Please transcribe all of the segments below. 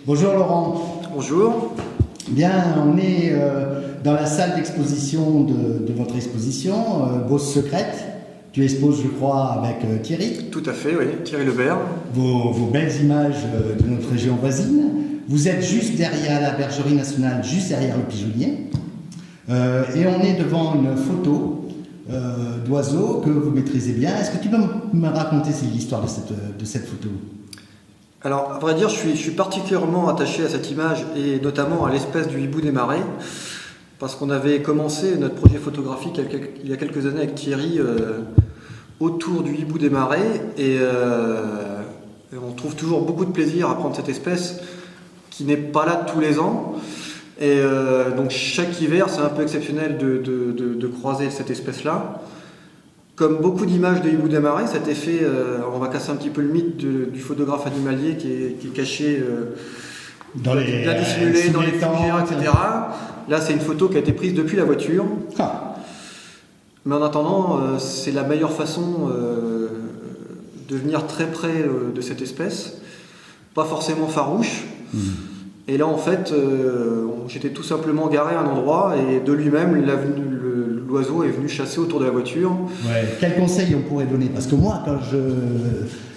Bonjour Laurent. Bonjour. Bien, on est dans la salle d'exposition de votre exposition, Beauce Secrète. Tu exposes, je crois, avec Thierry. Tout à fait, oui, Thierry Lebert. Vos belles images de notre région voisine. Vous êtes juste derrière la Bergerie nationale, juste derrière le pigeonnier. Et on est devant une photo d'oiseau que vous maîtrisez bien. Est-ce que tu peux me raconter l'histoire de cette photo ? Alors, à vrai dire, je suis particulièrement attaché à cette image et notamment à l'espèce du hibou des marais, parce qu'on avait commencé notre projet photographique il y a quelques années avec Thierry autour du hibou des marais et on trouve toujours beaucoup de plaisir à prendre cette espèce qui n'est pas là tous les ans. Et donc chaque hiver, c'est un peu exceptionnel de croiser cette espèce-là. Comme beaucoup d'images de hibou des marais, cet effet, on va casser un petit peu le mythe du photographe animalier qui est caché, bien dissimulé dans les fougères, etc. Là, c'est une photo qui a été prise depuis la voiture. Ah. Mais en attendant, c'est la meilleure façon de venir très près de cette espèce, pas forcément farouche. Et là, en fait, j'étais tout simplement garé à un endroit et de lui-même, l'oiseau est venu chasser autour de la voiture. Ouais. Quel conseil on pourrait donner? Parce que moi,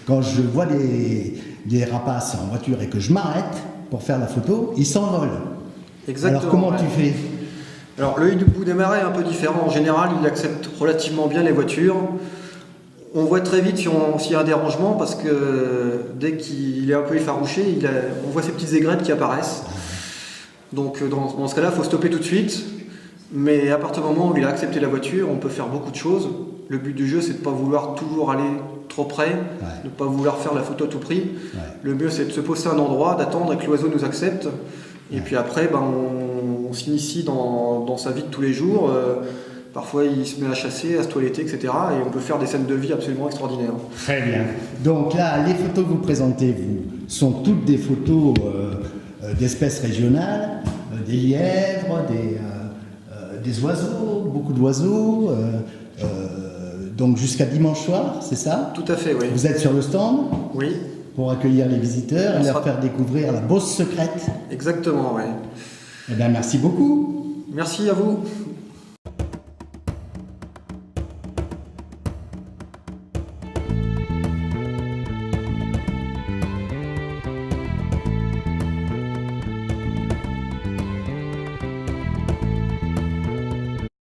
quand je vois des rapaces en voiture et que je m'arrête pour faire la photo, ils s'envolent. Exactement. Alors comment tu fais? Alors le hibou des marais est un peu différent. En général, il accepte relativement bien les voitures. On voit très vite s'il y a un dérangement parce que dès qu'il est un peu effarouché, on voit ces petites aigrettes qui apparaissent. Donc dans ce cas-là, il faut stopper tout de suite. Mais à partir du moment où il a accepté la voiture, on peut faire beaucoup de choses. Le but du jeu, c'est de ne pas vouloir toujours aller trop près, de ne pas vouloir faire la photo à tout prix. Ouais. Le mieux, c'est de se poster à un endroit, d'attendre et que l'oiseau nous accepte. Et puis après, on s'initie dans sa vie de tous les jours. Parfois, il se met à chasser, à se toiletter, etc. Et on peut faire des scènes de vie absolument extraordinaires. Très bien. Donc là, les photos que vous présentez, sont toutes des photos d'espèces régionales, des lièvres, des oiseaux, beaucoup d'oiseaux. Donc jusqu'à dimanche soir, c'est ça? Tout à fait, oui. Vous êtes sur le stand? Oui. Pour accueillir les visiteurs et leur faire découvrir la Beauce Secrète. Exactement, oui. Eh bien, merci beaucoup. Merci à vous.